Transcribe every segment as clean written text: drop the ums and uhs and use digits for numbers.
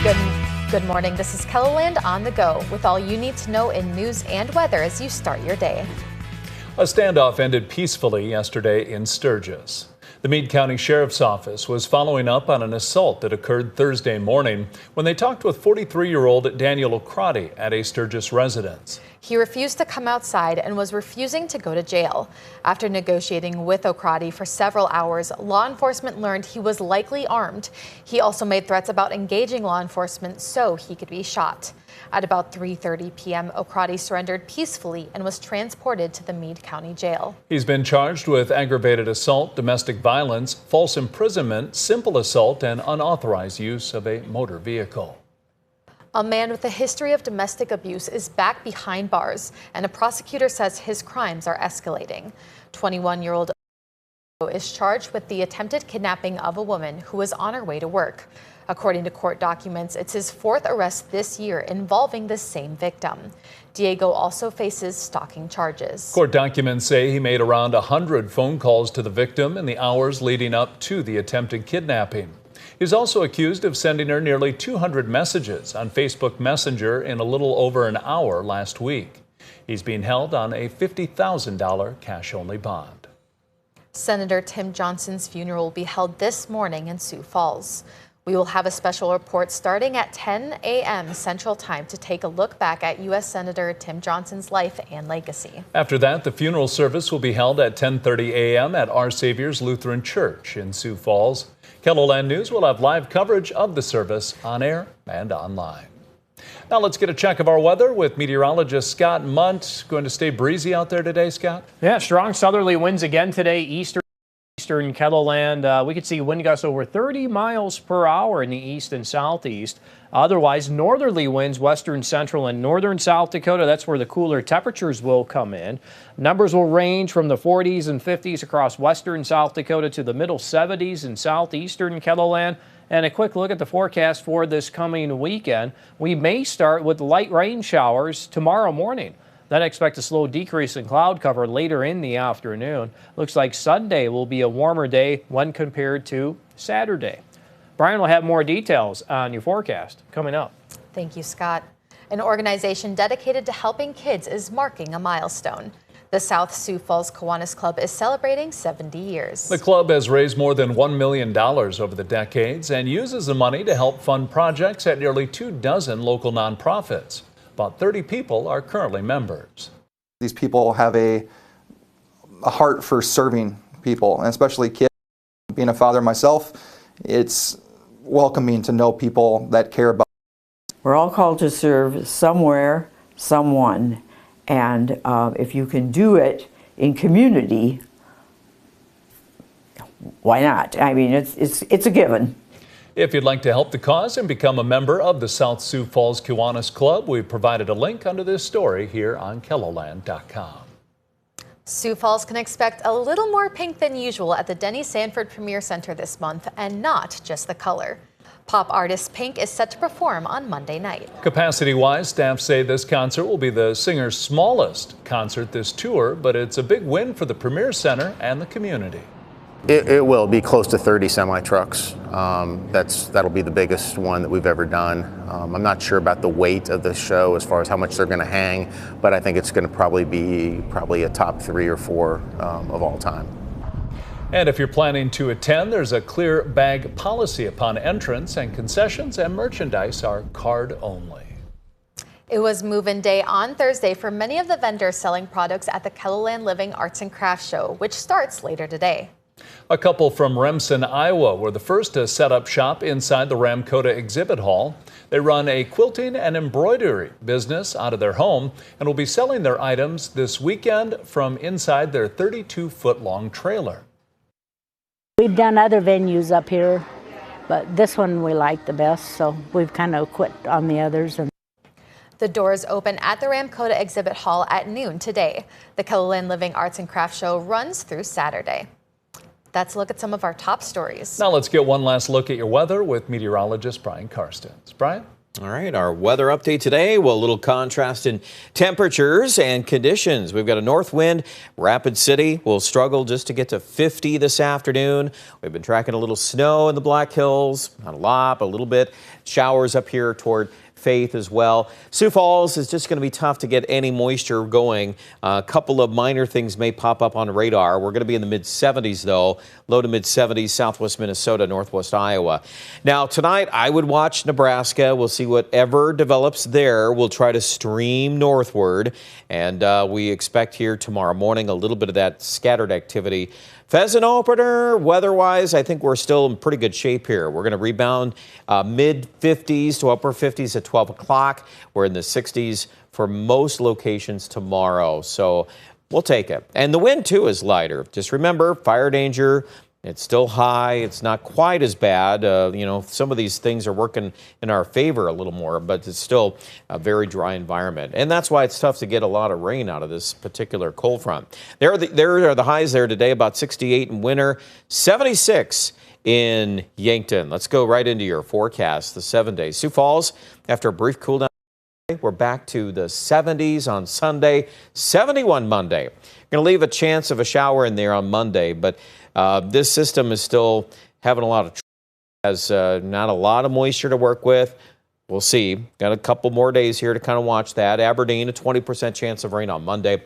Good, good morning. This is KELOLAND On the Go with all you need to know in news and weather as you start your day. A standoff ended peacefully yesterday in Sturgis. The Meade County Sheriff's Office was following up on an assault that occurred Thursday morning when they talked with 43-year-old Daniel O'Crotty at a Sturgis residence. He refused to come outside and was refusing to go to jail. After negotiating with O'Crotty for several hours, law enforcement learned he was likely armed. He also made threats about engaging law enforcement so he could be shot. At about 3:30 p.m., O'Crotty surrendered peacefully and was transported to the Meade County Jail. He's been charged with aggravated assault, domestic violence, false imprisonment, simple assault, and unauthorized use of a motor vehicle. A man with a history of domestic abuse is back behind bars, and a prosecutor says his crimes are escalating. 21-year-old is charged with the attempted kidnapping of a woman who was on her way to work. According to court documents, it's his fourth arrest this year involving the same victim. Diego also faces stalking charges. Court documents say he made around 100 phone calls to the victim in the hours leading up to the attempted kidnapping. He's also accused of sending her nearly 200 messages on Facebook Messenger in a little over an hour last week. He's being held on a $50,000 cash-only bond. Senator Tim Johnson's funeral will be held this morning in Sioux Falls. We will have a special report starting at 10 a.m. Central Time to take a look back at U.S. Senator Tim Johnson's life and legacy. After that, the funeral service will be held at 10:30 a.m. at Our Savior's Lutheran Church in Sioux Falls. KELOLAND News will have live coverage of the service on air and online. Now let's get a check of our weather with meteorologist Scott Munt. Going to stay breezy out there today, Scott? Yeah, strong southerly winds again today, eastern KELOLAND. We could see wind gusts over 30 miles per hour in the east and southeast. Otherwise, northerly winds, western, central, and northern South Dakota. That's where the cooler temperatures will come in. Numbers will range from the 40s and 50s across western South Dakota to the middle 70s in southeastern KELOLAND. And a quick look at the forecast for this coming weekend. We may start with light rain showers tomorrow morning. Then expect a slow decrease in cloud cover later in the afternoon. Looks like Sunday will be a warmer day when compared to Saturday. Brian will have more details on your forecast coming up. Thank you, Scott. An organization dedicated to helping kids is marking a milestone. The South Sioux Falls Kiwanis Club is celebrating 70 years. The club has raised more than $1 million over the decades and uses the money to help fund projects at nearly 24 local nonprofits. About 30 people are currently members. These people have a heart for serving people, and especially kids. Being a father myself, it's welcoming to know people that care about. We're all called to serve somewhere, someone, and if you can do it in community, why not? I mean, it's a given. If you'd like to help the cause and become a member of the South Sioux Falls Kiwanis Club, we've provided a link under this story here on KELOLAND.com. Sioux Falls can expect a little more pink than usual at the Denny Sanford Premier Center this month, and not just the color. Pop artist Pink is set to perform on Monday night. Capacity-wise, staff say this concert will be the singer's smallest concert this tour, but it's a big win for the Premier Center and the community. It will be close to 30 semi-trucks. That'll be the biggest one that we've ever done. I'm not sure about the weight of the show as far as how much they're going to hang, but I think it's going to probably be a top 3 or 4 of all time. And if you're planning to attend, there's a clear bag policy upon entrance, and concessions and merchandise are card only. It was move-in day on Thursday for many of the vendors selling products at the KELOLAND Living Arts and Crafts Show, which starts later today. A couple from Remsen, Iowa were the first to set up shop inside the Ramkota exhibit hall. They run a quilting and embroidery business out of their home and will be selling their items this weekend from inside their 32-foot-long trailer. We've done other venues up here, but this one we like the best, so we've kind of quit on the others. The doors open at the Ramkota exhibit hall at noon today. The KELOLAND Living Arts and Crafts Show runs through Saturday. That's a look at some of our top stories. Now let's get one last look at your weather with meteorologist Brian Karstens. Brian? All right, our weather update today. Well, a little contrast in temperatures and conditions. We've got a north wind. Rapid City will struggle just to get to 50 this afternoon. We've been tracking a little snow in the Black Hills. Not a lot, but a little bit. Showers up here toward Faith as well. Sioux Falls is just going to be tough to get any moisture going. A couple of minor things may pop up on radar. We're going to be in the mid-70s, though. Low to mid-70s, southwest Minnesota, northwest Iowa. Now, tonight, I would watch Nebraska. We'll see whatever develops there. We'll try to stream northward. And we expect here tomorrow morning a little bit of that scattered activity. Pheasant opener, weather-wise, I think we're still in pretty good shape here. We're going to rebound mid-50s to upper 50s at 12 o'clock. We're in the 60s for most locations tomorrow, so we'll take it. And the wind, too, is lighter. Just remember, fire danger. It's still high. It's not quite as bad. Some of these things are working in our favor a little more, but it's still a very dry environment. And that's why it's tough to get a lot of rain out of this particular cold front. There are the highs there today, about 68 in winter, 76 in Yankton. Let's go right into your forecast, the 7 days. Sioux Falls, after a brief cool down, we're back to the 70s on Sunday, 71 Monday. Going to leave a chance of a shower in there on Monday, but this system is still having a lot of trouble. Has not a lot of moisture to work with. We'll see. Got a couple more days here to kind of watch that. Aberdeen, a 20% chance of rain on Monday.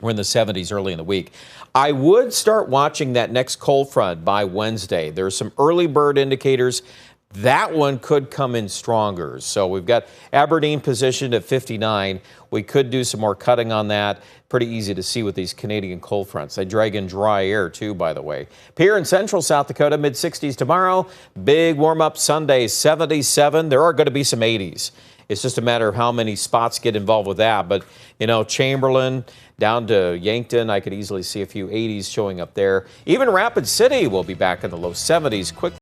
We're in the 70s early in the week. I would start watching that next cold front by Wednesday. There's some early bird indicators. That one could come in stronger. So we've got Aberdeen positioned at 59. We could do some more cutting on that. Pretty easy to see with these Canadian cold fronts. They drag in dry air, too, by the way. Here in central South Dakota, mid-60s tomorrow. Big warm-up Sunday, 77. There are going to be some 80s. It's just a matter of how many spots get involved with that. But, Chamberlain down to Yankton, I could easily see a few 80s showing up there. Even Rapid City will be back in the low 70s quickly.